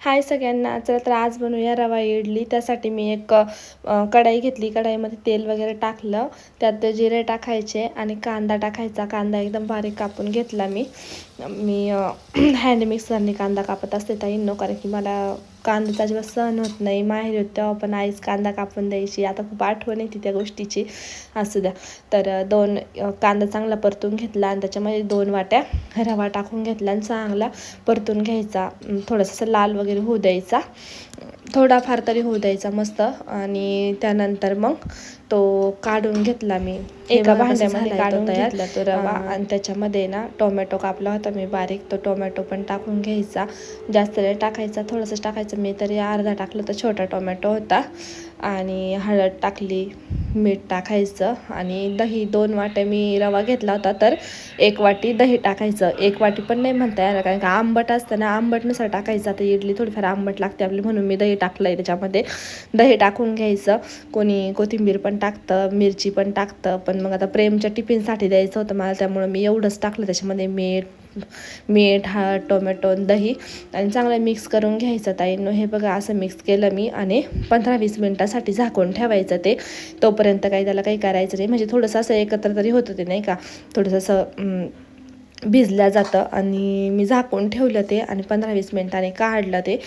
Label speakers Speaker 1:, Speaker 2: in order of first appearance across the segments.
Speaker 1: हाय सगळ्यांना, चला तर आज बनवूया रवा इडली. त्यासाठी मी एक कढाई घेतली. कढाईमध्ये तेल वगैरे टाकलं, त्यात जिरे टाकायचे आणि कांदा टाकायचा. कांदा एकदम बारीक कापून घेतला मी हँड मिक्सरने कांदा कापत असते ताईंनो, कारण की मला कांद्याचा अजिबात सहन होत नाही. माहेर होत तेव्हा पण आईच कांदा कापून द्यायची. आता खूप आठवण येते त्या गोष्टीची, असू द्या. तर कांदा चांगला परतून घेतला आणि त्याच्यामध्ये 2 वाट्या रवा टाकून घेतला आणि चांगला परतून घ्यायचा. थोडंसं लाल वगैरे होऊ द्यायचा, थोडाफार तरी होऊ द्यायचा मस्त. आणि त्यानंतर मग तो काढून घेतला मी एका भांड्यामध्ये, काढून घेतला तो रवा. आणि त्याच्यामध्ये ना टोमॅटो कापला होता मी बारीक, तो टोमॅटो पण टाकून घ्यायचा. जास्त नाही टाकायचा, थोडंसं टाकायचं. मी तरी अर्धा टाकलं, तर छोटा टोमॅटो होता. आणि हळद टाकली, मीठ टाकायचं आणि दही. 2 वाट्या मी रवा घेतला होता, तर 1 वाटी दही टाकायचं. 1 वाटी पण नाही म्हणता येणार, कारण का आंबट असतं ना, आंबटनुसार टाकायचं. आता इडली थोडीफार आंबट लागते आपली, म्हणून मी दही टाकलं आहे त्याच्यामध्ये. दही टाकून घ्यायचं. कोणी कोथिंबीर पण टाकतं, मिरची पण टाकतं, पण मग आता प्रेमच्या टिफिनसाठी द्यायचं होतं मला, त्यामुळं मी एवढंच टाकलं त्याच्यामध्ये. मीठ, हळद, टोमॅटो, दही आणि चांगलं मिक्स करून घ्यायचं ताईंनो. हे बघा, असं मिक्स केलं मी आणि 15-20 मिनटासाठी झाकून ठेवायचं ते. तोपर्यंत काही त्याला काही करायचं नाही, म्हणजे थोडंसं असं एकत्र तरी होतं ते, नाही का, थोडंसं असं भिजलं जातं. आणि मी झाकून ठेवलं ते आणि 15-20 मिनटाने काढलं ते.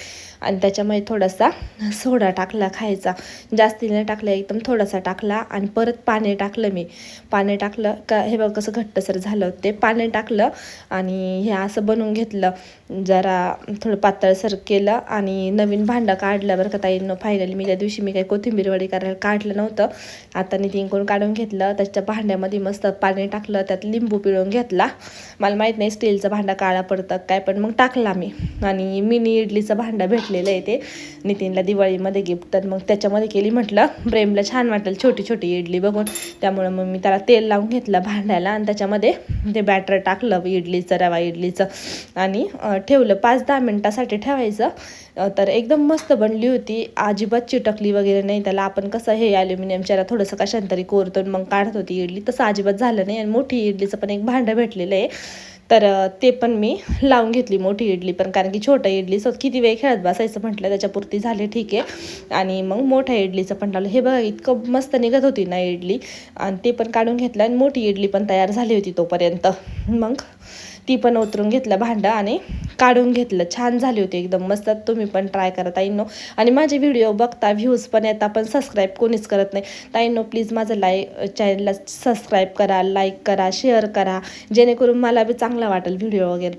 Speaker 1: आणि त्याच्यामध्ये थोडासा सोडा टाकला खायचा, जास्ती नाही टाकला, एकदम थोडासा टाकला. आणि परत पाणी टाकलं मी. पाणी टाकलं का हे बघ कसं घट्टसर झालं ते. पाणी टाकलं आणि हे असं बनवून घेतलं. जरा थोडं पातळसर केलं आणि नवीन भांडं काढलं बरं का ताईंनो. फायनली मी त्या दिवशी काही कोथिंबीर वडी करायला काढलं नव्हतं, आता मी तिंकून काढून घेतलं. त्याच्या भांड्यामध्ये मस्त पाणी टाकलं, त्यात लिंबू पिळून घेतला. मला माहीत नाही स्टीलचं भांडं काळा पडतं काय, पण मग टाकला मी. आणि मिनी इडलीचं भांडं भेटलेलं आहे ते नितीनला दिवाळीमध्ये गिफ्ट, तर मग त्याच्यामध्ये केली. म्हटलं प्रेमला छान वाटेल छोटी छोटी इडली बघून, त्यामुळं मग मी त्याला तेल लावून घेतलं भांड्याला आणि त्याच्यामध्ये ते बॅटर टाकलं इडलीचं, रवा इडलीचं. आणि ठेवलं 5-10 मिनटासाठी ठेवायचं. तर एकदम मस्त बनली होती, अजिबात चिटकली वगैरे नाही त्याला. आपण कसं हे ॲल्युमिनियमच्या थोडंसं कशांतरी कोरतून मग काढत होती इडली, तसं अजिबात झालं नाही. आणि मोठी इडलीचं पण एक भांडं भेटलेलं आहे, तर ते पण मी लावून घेतली मोठी इडली पण, कारण की छोट्या इडलीसोबत किती वेळ खेळत बसायचं म्हटलं, त्याच्यापुरती झाले ठीक आहे. आणि मग मोठ्या इडलीचं पण लावलं. हे बघा इतकं मस्त निघत होती ना इडली, आणि ते पण काढून घेतलं. आणि मोठी इडली पण तयार झाली होती तोपर्यंत. मग ती पण उतरून घेतलं भांडं आणि काढून घेतलं. छान झाली होती एकदम मस्त. तुम्ही पण ट्राय करा ताईंनो. आणि माझे व्हिडिओ बघता, व्ह्यूज पण येतात, पण सबस्क्राईब कोणीच करत नाही ताईंनो. प्लीज माझं चॅनलला सबस्क्राईब करा, लाईक करा, शेअर करा, जेणेकरून मला बी चांगलं वाटेल व्हिडिओ वगैरे